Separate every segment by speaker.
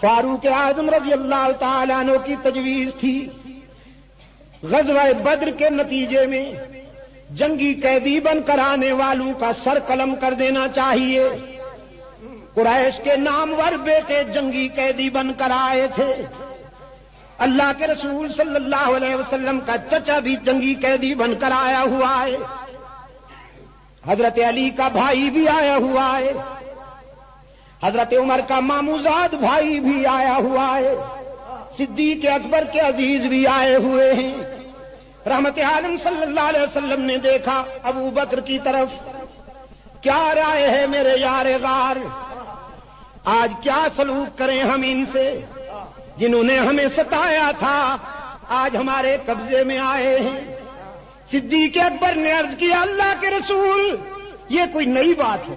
Speaker 1: فاروق اعظم رضی اللہ تعالی عنہ کی تجویز تھی غزوہ بدر کے نتیجے میں جنگی قیدی بن کر آنے والوں کا سر قلم کر دینا چاہیے۔ قریش کے نامور بیٹے جنگی قیدی بن کر آئے تھے۔ اللہ کے رسول صلی اللہ علیہ وسلم کا چچا بھی جنگی قیدی بن کر آیا ہوا ہے، حضرت علی کا بھائی بھی آیا ہوا ہے، حضرت عمر کا ماموزاد بھائی بھی آیا ہوا ہے، صدیق اکبر کے عزیز بھی آئے ہوئے ہیں۔ رحمت عالم صلی اللہ علیہ وسلم نے دیکھا ابو بکر کی طرف، کیا رائے ہے میرے یار غار، آج کیا سلوک کریں ہم ان سے، جنہوں نے ہمیں ستایا تھا آج ہمارے قبضے میں آئے ہیں۔ صدیق اکبر نے عرض کیا اللہ کے رسول یہ کوئی نئی بات ہے،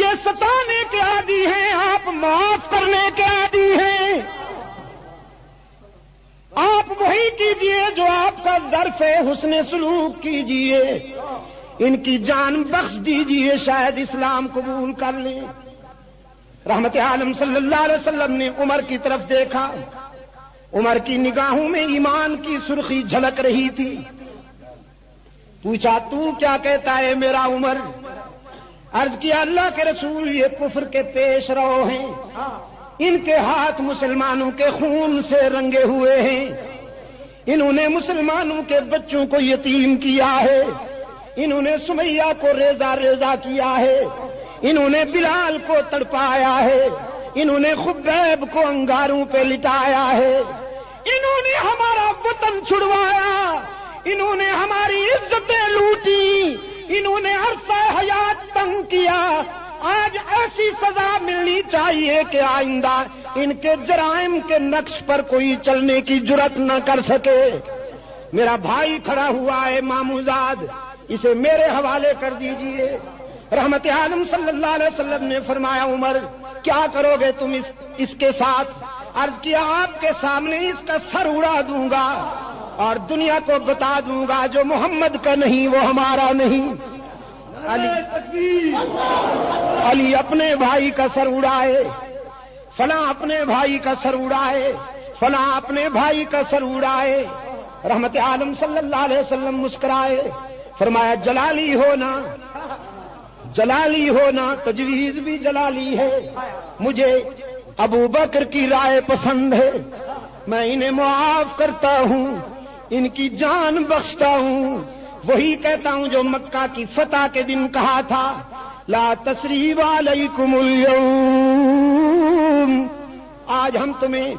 Speaker 1: یہ ستانے کے عادی ہیں، آپ معاف کرنے کے عادی ہیں، آپ وہی کیجئے جو آپ کا ظرف ہے، حسن سلوک کیجئے، ان کی جان بخش دیجئے، شاید اسلام قبول کر لیں۔ رحمت عالم صلی اللہ علیہ وسلم نے عمر کی طرف دیکھا، عمر کی نگاہوں میں ایمان کی سرخی جھلک رہی تھی۔ پوچھا تو کیا کہتا ہے میرا عمر؟ عرض کیا اللہ کے رسول یہ کفر کے پیش رو ہیں، ان کے ہاتھ مسلمانوں کے خون سے رنگے ہوئے ہیں، انہوں نے مسلمانوں کے بچوں کو یتیم کیا ہے، انہوں نے سمیہ کو ریزہ ریزہ کیا ہے، انہوں نے بلال کو تڑپایا ہے، انہوں نے خبیب کو انگاروں پہ لٹایا ہے، انہوں نے ہمارا وطن چھڑوایا، انہوں نے ہماری عزتیں لوٹی، انہوں نے عرصہ حیات تنگ کیا، آج ایسی سزا ملنی چاہیے کہ آئندہ ان کے جرائم کے نقش پر کوئی چلنے کی جرات نہ کر سکے۔ میرا بھائی کھڑا ہوا ہے ماموزاد، اسے میرے حوالے کر دیجئے۔ رحمت عالم صلی اللہ علیہ وسلم نے فرمایا عمر کیا کرو گے تم اس کے ساتھ؟ عرض کیا آپ کے سامنے اس کا سر اڑا دوں گا اور دنیا کو بتا دوں گا جو محمد کا نہیں وہ ہمارا نہیں۔ علی اپنے بھائی کا سر اڑائے، فلاں اپنے بھائی کا سر اڑائے، فلاں اپنے بھائی کا سر اڑائے۔ رحمت عالم صلی اللہ علیہ وسلم مسکرائے، فرمایا جلالی ہونا، جلالی ہونا، تجویز بھی جلالی ہے، مجھے ابو بکر کی رائے پسند ہے، میں انہیں معاف کرتا ہوں، ان کی جان بخشتا ہوں، وہی کہتا ہوں جو مکہ کی فتح کے دن کہا تھا لا تثریب علیکم اليوم، آج ہم تمہیں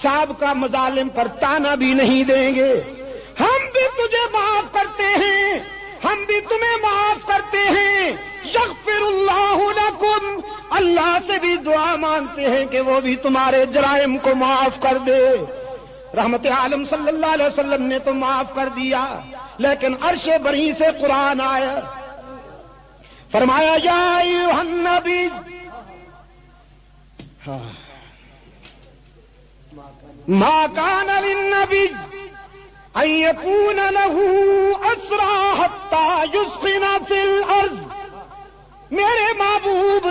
Speaker 1: سابقہ مظالم پر تانا بھی نہیں دیں گے، ہم بھی تجھے معاف کرتے ہیں، ہم بھی تمہیں معاف کرتے ہیں، یغفر اللہ لکم، اللہ سے بھی دعا مانگتے ہیں کہ وہ بھی تمہارے جرائم کو معاف کر دے۔ رحمت عالم صلی اللہ علیہ وسلم نے تو معاف کر دیا، لیکن عرش بری سے قرآن آیا، فرمایا یا ایھا النبی، ما کان للنبی ان یکون له اسری حتی یثخن فی الارض، میرے محبوب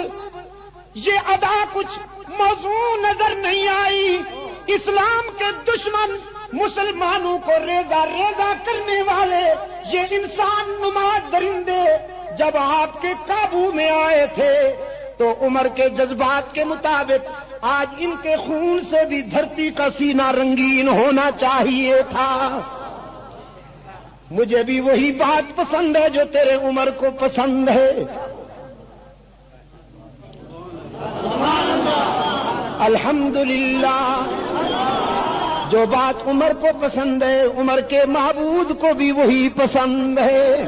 Speaker 1: یہ ادا کچھ موزوں نظر نہیں آئی، اسلام کے دشمن مسلمانوں کو ریزہ ریزہ کرنے والے یہ انسان نما درندے جب آپ کے قابو میں آئے تھے تو عمر کے جذبات کے مطابق آج ان کے خون سے بھی دھرتی کا سینہ رنگین ہونا چاہیے تھا۔ مجھے بھی وہی بات پسند ہے جو تیرے عمر کو پسند ہے۔ الحمدللہ، جو بات عمر کو پسند ہے عمر کے معبود کو بھی وہی پسند ہے۔